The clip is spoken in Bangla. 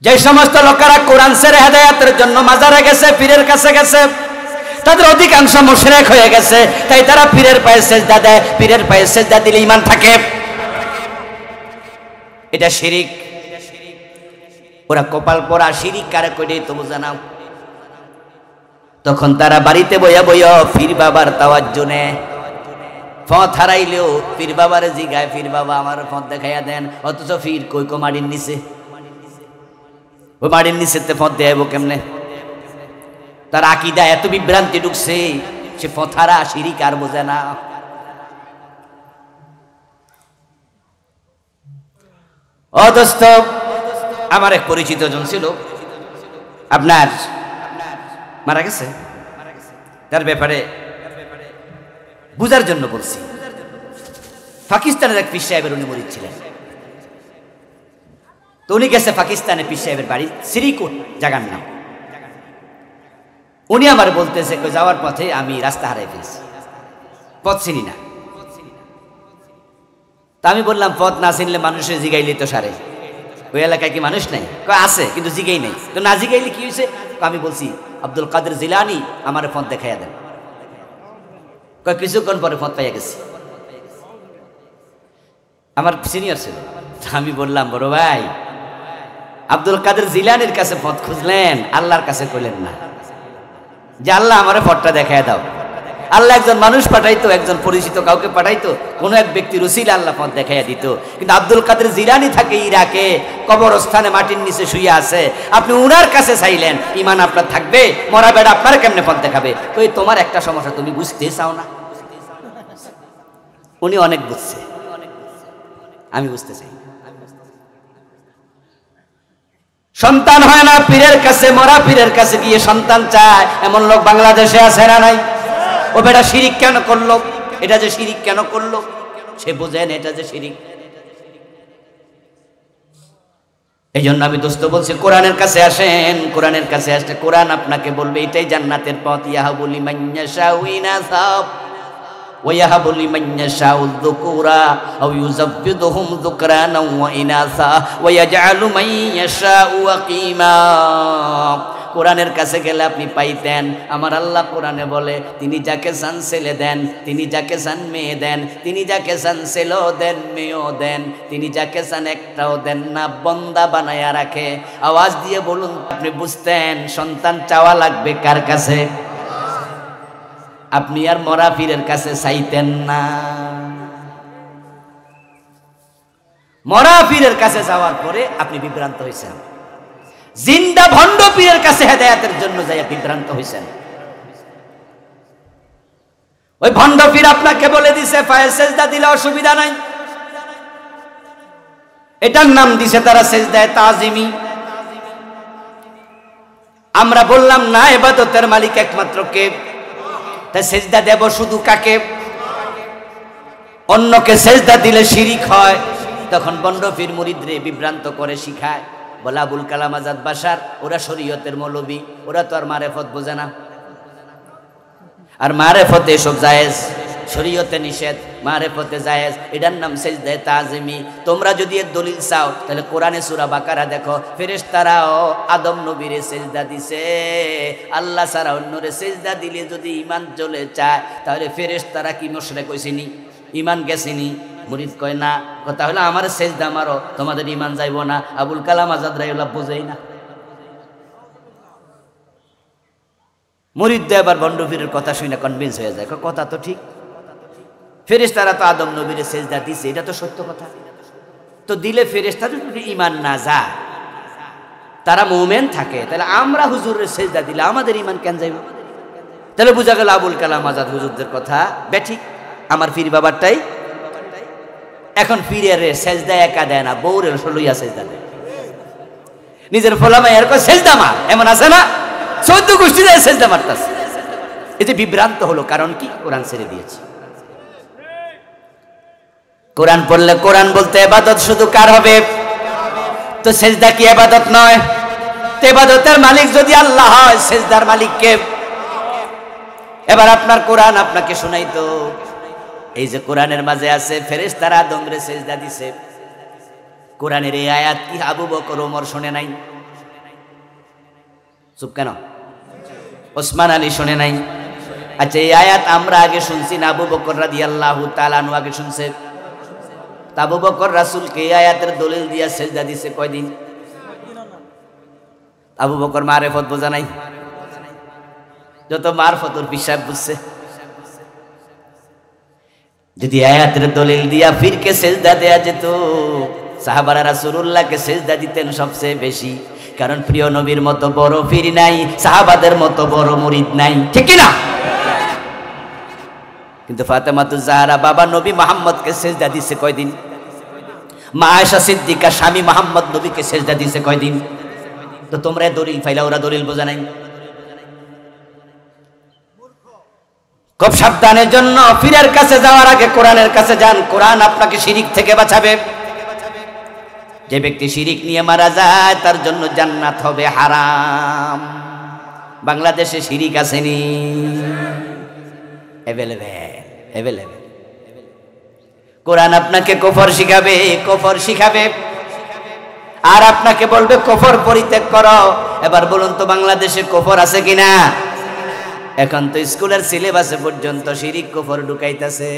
যে সমস্ত লোকেরা কোরআন ছেড়ে হেদায়েতের জন্য মাজারে গেছে, পীরের কাছে গেছে, তাদের অধিকাংশ মুশরিক হয়ে গেছে। তাই তারা পীরের পায়ে সিজদা দেয়। পীরের পায়ে সিজদা দিলে ঈমান থাকে, এটা শিরিক। ওরা কপাল পরা শিরিক কারে কইলে তো বুঝা নাও। তখন তারা বাড়িতে বইয়া বইয়া পীর বাবার তাওয়াজ্জু নেয়। পথ হারাইলেও পীর বাবারে জিগায়, পীর বাবা আমার পথ দেখাইয়া দেন। অথচ পীর কই কো মাটির নিচে, ওই মাটির নিচেতে পথ দেব কেমনে? তার আকীদা এত বিভ্রান্তি ঢুকছে, সে পথ হারা শিরিক আর বোঝে না। অদস্ত আমার এক পরিচিত জন ছিল, আপনার মারা গেছে, তার ব্যাপারে বুঝার জন্য বলছি। পাকিস্তানের এক পীর সাহেবের উনি মুরিদ ছিলেন। তো উনি গেছে পাকিস্তানে, পীর সাহেবের বাড়ি শ্রীকোট জায়গার নাম। উনি আমার বলতেছে যাওয়ার পথে আমি রাস্তা হারাই ফেলছি, পথ চিনি না। তা আমি বললাম পথ না চিনলে মানুষের জিগাইলে তো সারে, ওই এলাকায় কি মানুষ নাই? আছে কিন্তু জিগাই নাই। তো না জিগাইলে কি হয়েছে? আমি বলছি আব্দুল কাদের জিলানী আমার পথ দেখাইয়া দেন। কিছুক্ষণ পরে পথ পাইয়া গেছি। আমার সিনিয়র ছিল। আমি বললাম বড় ভাই, আব্দুল কাদের জিলানির কাছে পথ খুঁজলেন, আল্লাহর কাছে কইলেন না যে আল্লাহ আমার পথটা দেখায় দাও। আল্লাহ একজন মানুষ পাঠাইতো, একজন পরিচিত কাউকে পাঠাইতো, কোনো এক ব্যক্তির উসিলা আল্লাহ পথ দেখাইয়া দিত। কিন্তু আব্দুল কাদের জিলানি থাকে ইরাকে, কবরস্থানে মাটির নিচে শুয়ে আছে। আপনি উনার কাছে চাইলেন, ঈমান আপনার থাকবে? মরা বেড়া আপনার কেমনে পথ দেখাবে? কই তোমার একটা সমস্যা, তুমি বুঝতে চাও না। উনি অনেক বুঝছে, আমি বুঝতে চাই। সন্তান হয় না পীরের কাছে, মরা পীরের কাছে গিয়ে সন্তান চায়, এমন লোক বাংলাদেশে আছে না নাই? ও বেটা শিরিক কেন করলো? এটা যে শিরিক কেন করলো সে বোঝেন, এটা যে শিরিক। এই জন্য আমি দোস্ত বলছি, কোরআনের কাছে আসেন। কোরআনের কাছে আসলে কোরআন আপনাকে বলবে এটাই জান্নাতের পথ। ইয়াহাবু লিমান ইয়াশাউ ইনাসা ওয়া ইয়াহাবু লিমান ইয়াশাউ যুকুরা আও ইউযাব্বিদুহুম যুকরানা ওয়া ইনাসা ওয়া ইয়াজআলু মান ইয়াশাউ আকিমা। কোরআনের কাছে গেলে আপনি পাইতেন, আমার আল্লাহ কোরআনে বলে তিনি যাকে চান ছেলে দেন, তিনি যাকে চান মেয়ে দেন, তিনি যাকে চান ছেলেও দেন মেয়েও দেন, তিনি যাকে চান একটাও দেন না, বন্দা বানায়া রাখে। আওয়াজ দিয়ে বলুন, আপনি বুঝতেন সন্তান চাওয়া লাগবে কার কাছে? আপনি আর মরা পীরের কাছে চাইতেন না। মরা পীরের কাছে যাওয়ার পরে আপনি বিভ্রান্ত হয়েছেন। জিন্দা ভণ্ড পীরের কাছে হেদায়েতের জন্য যাইয়া বিভ্রান্ত হয়েছেন। ওই ভণ্ড পীর আপনাকে বলে দিছে পায়ে সেজদা দিলে অসুবিধা নাই, এটার নাম দিছে তারা সেজদায়ে তাজিমি। আমরা বললাম না, ইবাদতের মালিক একমাত্র কে? তাই সেজদা দেব শুধু কাকে? অন্যকে সেজদা দিলে শিরিক হয়। তখন ভণ্ড পীর মুরিদরে বিভ্রান্ত করে শিখায়, বলে আবুল কালাম আজাদ বাশার, ওরা শরীয়তের মৌলবী, ওরা তো আর মারেফত বোঝে না। আর মারেফতে এসব জায়েজ, শরীয়তে নিষেধ, মারেফতে জায়েজ। এটার নাম সেজদায়ে তাজিমি। তোমরা যদি এর দলিল চাও তাহলে কোরআনে সূরা বাকারা দেখো, ফেরেশতারাও আদম নবীরে সেজদা দিছে। আল্লাহ ছাড়া অন্যরে সেজদা দিলে যদি ঈমান চলে যায় তাহলে ফেরেশতারা কি মুশরিক হইছেনি? ঈমান গেছেনি? মুরিদ কয় না, কথা হলো আমার সেজদা মারো, তোমাদের ঈমান যাইব না। আবুল কালাম আজাদ রাইউল্লাহ বোঝেই না। মুরিদ এবার ভণ্ড পীরের কথা শুনে কনভিন্স হয়ে যায়, কথা তো ঠিক, ফেরেশতারা তো আদম নবীরে সেজদা দিছে, এটা তো সত্য কথা। তো দিলে ফেরেশতাদের যদি ঈমান না যায়, তারা মুমিন থাকে, তাহলে আমরা হুজুরের সেজদা দিলে আমাদের ঈমান কেন যাইব? তাহলে বোঝা গেল আবুল কালাম আজাদ হুজুরদের কথা বেঠিক, আমার পীর বাবারটাই। এখন পীরের সেজদা একা দেয় না, বউরের লইয়া সেজদা দেয়, নিজের ফলামা এরকম সেজদা মার, এমন আছে না? 14 গোষ্ঠী দেয় সেজদা মারতাছে। এই যে বিভ্রান্ত হলো, কারণ কি? কোরআন ছেড়ে দিয়েছে। কোরআন পড়লে, কোরআন বলতে ইবাদত শুধু কার হবে? তো সেজদা কি ইবাদত নয়? তো ইবাদতের মালিক যদি আল্লাহ হয়, সেজদার মালিক কে? এবার আপনার কোরআন আপনাকে শোনাইতো, এই যে কোরআনের মাঝে আছে ফেরেশতারা আদমরে সেজদা দিছে। কোরআনের এই আয়াত কি আবু বকর ওমর শুনে নাই? চুপ কেন? ওসমান আলী শুনে নাই? আচ্ছা, এই আয়াত আমরা আগে শুনছি না আবু বকর রাদিয়াল্লাহু তাআলা আনহু আগে শুনছে? আবু বকর রাসূলকে এই আয়াতের দলিল দিয়া সেজদা দিছে কয়দিন? আবু বকর মারেফত বোঝা নাই? যত মারফতর পিসাব বুঝছে। যদি আয়াতের দলিল দিয়া ফিরকে সেজদা দেয়া যেত, সাহাবারা রাসূলুল্লাহকে সেজদা দিতেন সবচেয়ে বেশি, কারণ প্রিয় নবীর মতো বড় পীর নাই, সাহাবাদের মতো বড় মুরিদ নাই, ঠিক কি না? কিন্তু ফাতেমাতুজ জাহরা বাবা নবী মুহাম্মদকে সেজদা দিছে কয়দিন? মা আয়েশা সিদ্দিকা স্বামী মুহাম্মদ নবীকে সেজদা দিছে কয়দিন? তো তোমরা দলিল ফাইলা, ওরা দলিল বোঝা নাই। খুব সাবধানের জন্য পীরের কাছে যাওয়ার আগে কোরআনের কাছে যান। কোরআন আপনাকে শিরিক থেকে বাঁচাবে। যে ব্যক্তি শিরিক নিয়ে মারা যায় তার জন্য জান্নাত হবে হারাম। বাংলাদেশে শিরিক আসেনি, এভেলেবেল। কোরআন আপনাকে কুফর শিখাবে, কুফর শিখাবে, আর আপনাকে বলবে কুফর পরিত্যাগ করো। এবার বলুন তো বাংলাদেশে কুফর আছে কিনা? এখন তো স্কুলের সিলেবাসে পর্যন্ত শিরিক কুফর ঢুকাইতেছে।